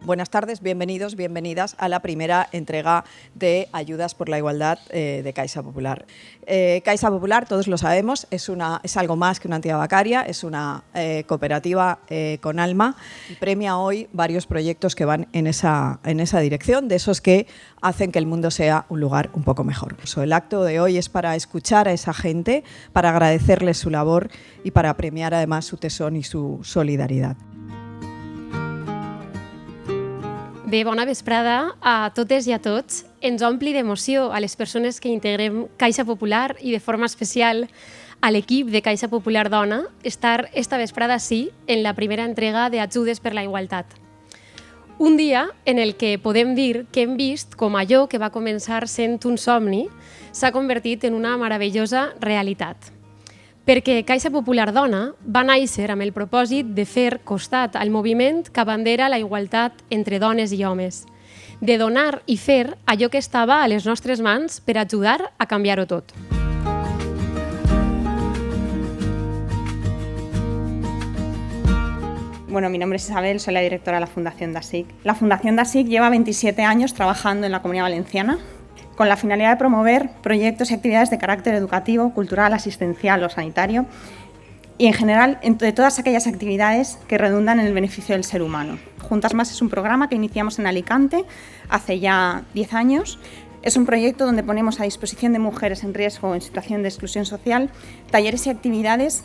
Buenas tardes, bienvenidos, bienvenidas a la primera entrega de Ayudas por la Igualdad de Caixa Popular. Caixa Popular, todos lo sabemos, es algo más que una entidad bancaria, es una cooperativa con alma y premia hoy varios proyectos que van en esa dirección, de esos que hacen que el mundo sea un lugar un poco mejor. El acto de hoy es para escuchar a esa gente, para agradecerles su labor y para premiar además su tesón y su solidaridad. Bé, bona vesprada a totes i a tots. Ens ompli d'emoció a les persones que integrem Caixa Popular i de forma especial a l'equip de Caixa Popular Dona estar esta vesprada sí en la primera entrega de Ajudes per la Igualtat. Un dia en el que podem dir que hem vist com allò que va començar sent un somni s'ha convertit en una meravellosa realitat. Perquè Caixa Popular Dona va néixer amb el propòsit de fer costat al moviment que abandera la igualtat entre dones i homes, de donar i fer allò que estava a les nostres mans per ajudar a canviar-ho tot. Bueno, mi nombre es Isabel, soy la directora de la Fundación DASIC. La Fundación DASIC lleva 27 años trabajando en la Comunidad Valenciana con la finalidad de promover proyectos y actividades de carácter educativo, cultural, asistencial o sanitario y en general de todas aquellas actividades que redundan en el beneficio del ser humano. Juntas Más es un programa que iniciamos en Alicante hace ya 10 años. Es un proyecto donde ponemos a disposición de mujeres en riesgo o en situación de exclusión social talleres y actividades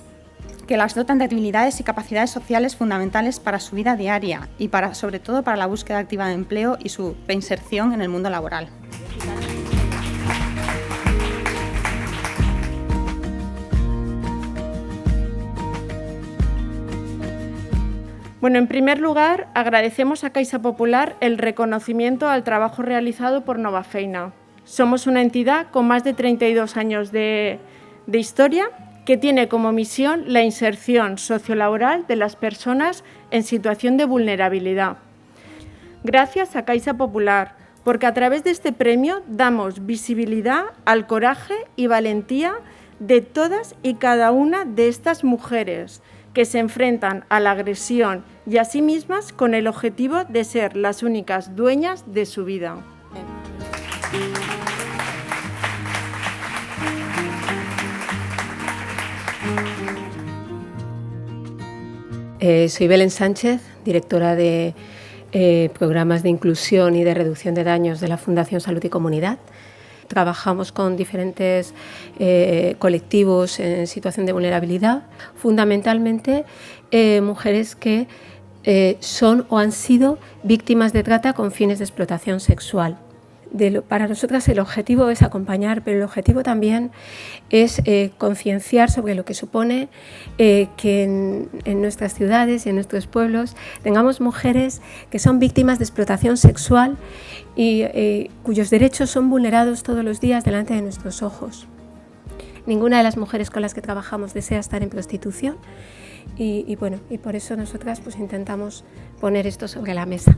que las dotan de habilidades y capacidades sociales fundamentales para su vida diaria y sobre todo para la búsqueda activa de empleo y su reinserción en el mundo laboral. Bueno, en primer lugar, agradecemos a Caixa Popular el reconocimiento al trabajo realizado por Nova Feina. Somos una entidad con más de 32 años de historia que tiene como misión la inserción sociolaboral de las personas en situación de vulnerabilidad. Gracias a Caixa Popular, porque a través de este premio damos visibilidad al coraje y valentía de todas y cada una de estas mujeres que se enfrentan a la agresión y a sí mismas con el objetivo de ser las únicas dueñas de su vida. Soy Belén Sánchez, directora de programas de inclusión y de reducción de daños de la Fundación Salud y Comunidad. Trabajamos con diferentes colectivos en situación de vulnerabilidad, fundamentalmente mujeres que son o han sido víctimas de trata con fines de explotación sexual. Para nosotras el objetivo es acompañar, pero el objetivo también es concienciar sobre lo que supone que en nuestras ciudades y en nuestros pueblos tengamos mujeres que son víctimas de explotación sexual y cuyos derechos son vulnerados todos los días delante de nuestros ojos. Ninguna de las mujeres con las que trabajamos desea estar en prostitución y por eso nosotras intentamos poner esto sobre la mesa.